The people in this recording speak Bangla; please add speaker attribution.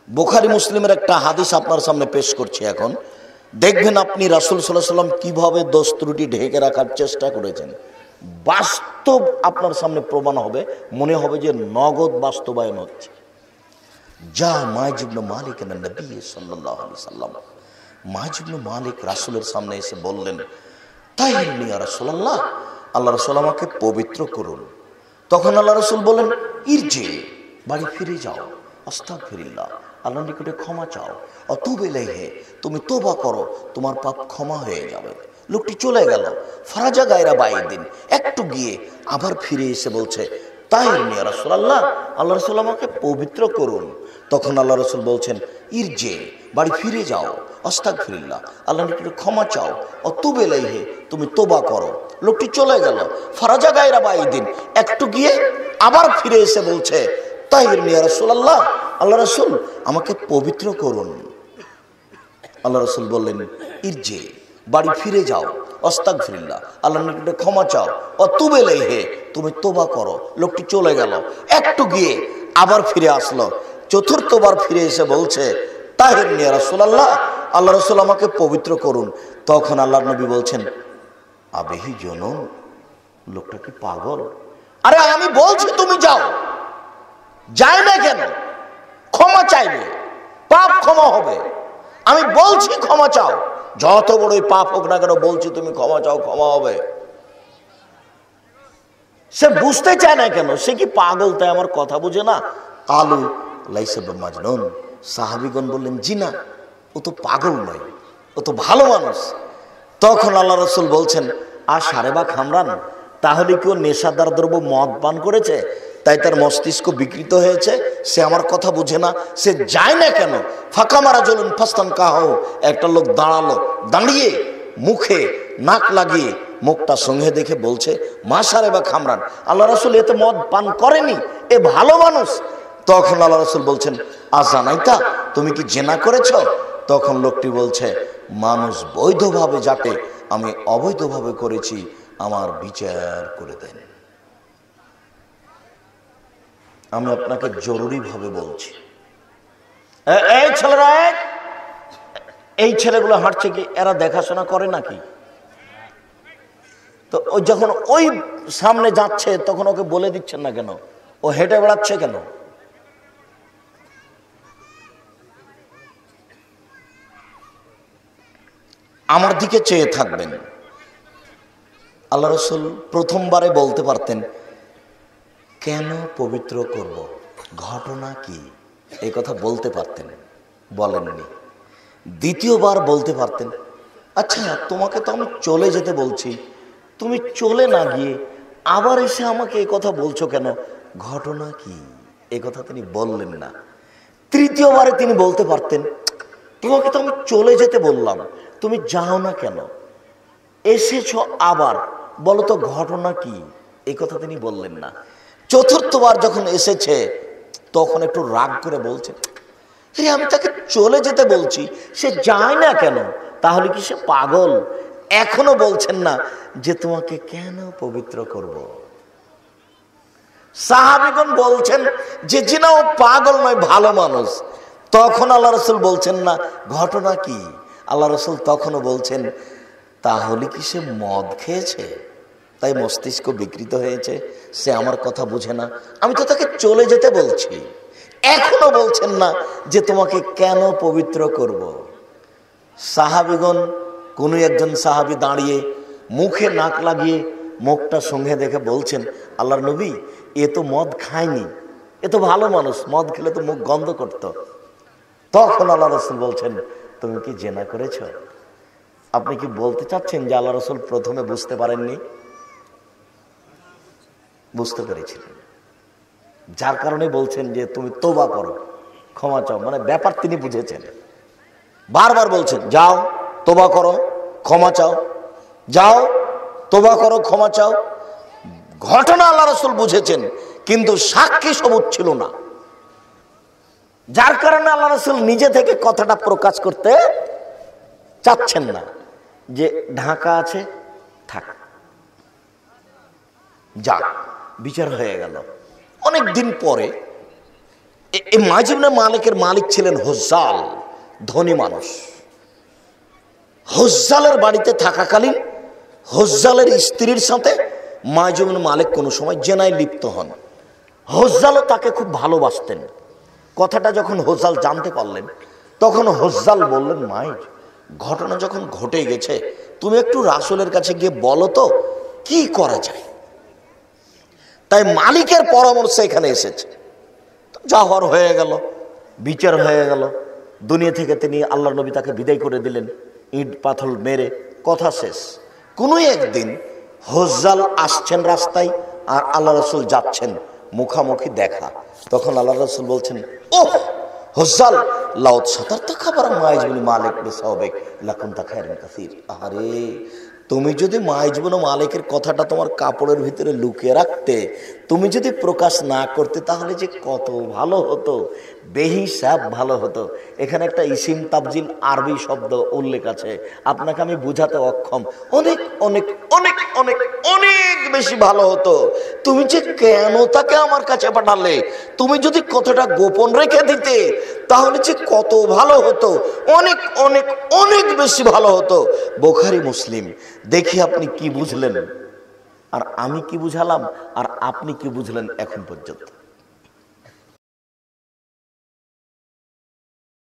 Speaker 1: বুখারী মুসলিমের একটা হাদিস আপনার সামনে পেশ করছি এখন। দেখবেন আপনি রাসূল সাল্লাল্লাহু আলাইহি ওয়াসাল্লাম কিভাবে দোষ ত্রুটি ঢেকে রাখার চেষ্টা করেছেন। বাস্তব আপনার সামনে প্রমাণ হবে, মনে হবে যে নগদ বাস্তবায়ন হচ্ছে। যা মাইজ ইবনে মালিক এর নবী সাল্লাল্লাহু আলাইহি সাল্লাম, মাইজ ইবনে মালিক রাসূলের সামনে এসে বললেন, তাইরনি ইয়া রাসূলুল্লাহ, আল্লাহ রাসূল আমাকে পবিত্র করুন। তখন আল্লাহ রাসূল বলেন, ইরজি, বাড়ি ফিরে যাও, আস্তাগফিরুল্লাহ, আল্লাহর নিকটে ক্ষমা চাও, অতুব ইলাইহি, তুমি তওবা করো, তোমার পাপ ক্ষমা হয়ে যাবে। লোকটি চলে গেল। ফারাজা গায়রা বাইদিন, একটু গিয়ে আবার ফিরে এসে বলছে, তাইরনি ইয়া রাসূলুল্লাহ, আল্লাহ রাসূল আমাকে পবিত্র করুন। তখন আল্লাহ রাসূল বলছেন, ইরজি, বাড়ি ফিরে যাও, আস্তাগফিরুল্লাহ, আল্লাহর নিকটে ক্ষমা চাও, অতুব ইলাইহি, তুমি তওবা করো। লোকটি চলে গেল। ফারাজা গায়রা বাইদিন, একটু গিয়ে আবার ফিরে এসে বলছে, তাইরনি ইয়া রাসূলুল্লাহ, আল্লাহ রাসূল আমাকে পবিত্র করুন। আল্লাহ রাসূল বললেন, ইরজি, বাড়ি ফিরে যাও, আস্তাগফিরুল্লাহ, আল্লাহর নিকটে ক্ষমা চাও, অতুব ইলাইহি, তুমি তওবা করো। লোকটি চলে গেল। একটু গিয়ে আবার ফিরে আসলো। চতুর্থবার ফিরে এসে বলছে, তাইরনি ইয়া রাসূলুল্লাহ, আল্লাহ রাসূল আমাকে পবিত্র করুন। তখন আল্লাহর নবী বলছেন, আবিহি জুনুন, লোকটা কি পাগল? আরে আমি বলছি তুমি যাও, যায় না কেন? ক্ষমা চাইবে, পাপ ক্ষমা হবে। আমি বলছি ক্ষমা চাও, যত বড়ই পাপ হোক না কেন বলছি তুমি ক্ষমা চাও, ক্ষমা হবে। সে বুঝতে চায় না কেন? সে কি পাগল? তাই আমার কথা বুঝে না? আলু লাইসা বিমাজনুন, সাহাবীগণ বললেন, জি না, ও তো পাগল নয়, ও তো ভালো মানুষ। তখন আল্লাহ রাসূল বলছেন, আর সারে বা খামরান, তাহলে কি ও নেশাদার দ্রব্য মদ পান করেছে, তাই তার মস্তিষ্ক বিকৃত হয়েছে? সে আমার কথা বুঝে না, সে যায় না কেন? ফাঁকা মারা জ্বলুন ফাস্তান কাহো, একটা লোক দাঁড়ালো, দাঁড়িয়ে মুখে নাক লাগিয়ে মুখটা সঙ্গে দেখে বলছে, মা সারে বা খামরান, আল্লাহ রাসূল এতে মদ পান করেনি, এ ভালো মানুষ। তখন আল্লাহ রাসূল বলছেন, আজানাইতা, তুমি কি জেনা করেছ? তখন লোকটি বলছে, মানুষ বৈধভাবে যাকে আমি অবৈধভাবে করেছি, আমার বিচার করে দেন। আমি আপনাকে জরুরি ভাবে বলছি, এই ছেলেরা, এই ছেলেগুলো হাঁটছে কি এরা দেখাশোনা করে নাকি? তো ওই যখন ওই সামনে যাচ্ছে তখন ওকে বলে দিচ্ছেন না কেন? ও হেঁটে বেড়াচ্ছে কেন? আমার দিকে চেয়ে থাকবেন। আল্লাহ রাসূল প্রথমবারে বলতে পারতেন, কেন পবিত্র করব, ঘটনা কি, এই কথা বলতে পারতেন, বলেননি। দ্বিতীয়বার বলতে পারতেন, আচ্ছা তোমাকে তো আমি চলে যেতে বলছি, তুমি চলে না গিয়ে আবার এসে আমাকে এই কথা বলছো কেন, ঘটনা কি, এই কথা তিনি বললেন না। তৃতীয়বারে তিনি বলতে পারতেন, তোমাকে তো আমি চলে যেতে বললাম, তুমি যাও না কেন, এসেছো আবার, বলো তো ঘটনা কি, এই কথা তিনি বললেন না। চতুর্থবার যখন এসেছে তখন একটু রাগ করে বলছে, আমি তাকে চলে যেতে বলছি, সে যায় না কেন, তাহলে কি সে পাগল? এখনো বলছেন না যে তোমাকে কেন পবিত্র করব। সাহাবীগণ বলছেন যে জিনা ও পাগল নয়, ভালো মানুষ। তখন আল্লাহ রাসূল বলছেন না ঘটনা কি, আল্লাহ রাসূল তখনও বলছেন, তাহলে কি সে মদ খেয়েছে, তাই মস্তিষ্ক বিকৃত হয়েছে, সে আমার কথা বুঝে না, আমি তো তাকে চলে যেতে বলছি। এখনো বলছেন না যে তোমাকে কেন পবিত্র করব। সাহাবীগণ, কোন একজন সাহাবী দাঁড়িয়ে মুখে নাক লাগিয়ে মুখটা সঙ্গে দেখে বলছেন, আল্লাহর নবী, এ তো মদ খায়নি, এ তো ভালো মানুষ, মদ খেলে তো মুখ গন্ধ করত। তখন আল্লাহ রাসূল বলছেন, তুমি কি জেনা করেছ? আপনি কি বলতে চাচ্ছেন যে আল্লাহ রাসূল প্রথমে বুঝতে পারেননি? বুঝতে পেরেছিলেন, যার কারণে বলছেন যে তুমি তওবা করো, ক্ষমা চাও, মানে ব্যাপার তিনি বুঝেছেন। বারবার বলছেন, যাও তওবা করো, ক্ষমা চাও, যাও তওবা করো, ক্ষমা চাও। ঘটনা আল্লাহ রাসূল বুঝেছেন, কিন্তু সাক্ষী সবুত ছিল না, যার কারণে আল্লাহ রাসূল নিজে থেকে কথাটা প্রকাশ করতে চাচ্ছেন না, যে ঢাকা আছে, থাক, যাক, বিচার হয়ে গেল। অনেক দিন পরে এই মাইজ ইবনে মালিকের মালিক ছিলেন হুজ্জাল, ধনী মানুষ। হুজ্জালের বাড়িতে থাকাকালীন হুজ্জালের স্ত্রীর সাথে মাইজ ইবনে মালিক কোনো সময় জেনায় লিপ্ত হন। হুজ্জালও তাকে খুব ভালোবাসতেন। কথাটা যখন হুজ্জাল জানতে পারলেন, তখন হুজ্জাল বললেন, মাইজ, ঘটনা যখন ঘটে গেছে, তুমি একটু রাসূলের কাছে গিয়ে বলো তো কি করা যায়। তাই মালিকের পরামর্শ এখানে এসেছে। যাহর হয়ে গেল, বিচার হয়ে গেল, দুনিয়া থেকে তিনি আল্লাহর নবী তাকে বিদায় করে দিলেন ইট পাথর মেরে, কথা শেষ। কোনো একদিন হুজ্জাল আসছেন রাস্তায় আর আল্লাহ রাসূল যাচ্ছেন, মুখামুখি দেখা। তখন আল্লাহ রাসূল বলছেন, ওহ হুজ্জাল, লাউত সাতারতা খাবার মাইজ ইবনে মালিক বিসাওবিক লাকুনতা খায়রান কাসীর। আরে তুমি যদি মাইজ ইবনে মালিকের কথাটা তোমার কাপড়ের ভিতরে লুকিয়ে রাখতে, তুমি যদি প্রকাশ না করতে, তাহলে যে কত ভালো হতো, বেহিসাব ভালো হতো। এখানে একটা ইসিম তাবজিল আরবি শব্দ উল্লেখ আছে, আপনাকে আমি বুঝাতে অক্ষম। অনেক অনেক অনেক অনেক অনেক বেশি ভালো হতো। তুমি যে কেন তাকে আমার কাছে পাঠালে, তুমি যদি কথাটা গোপন রেখে দিতে, তাহলে যে কত ভালো হতো, অনেক অনেক অনেক বেশি ভালো হতো। বুখারী মুসলিম। দেখি আপনি কি বুঝলেন আর আমি কি বুঝালাম আর আপনি কি বুঝলেন এখন পর্যন্ত।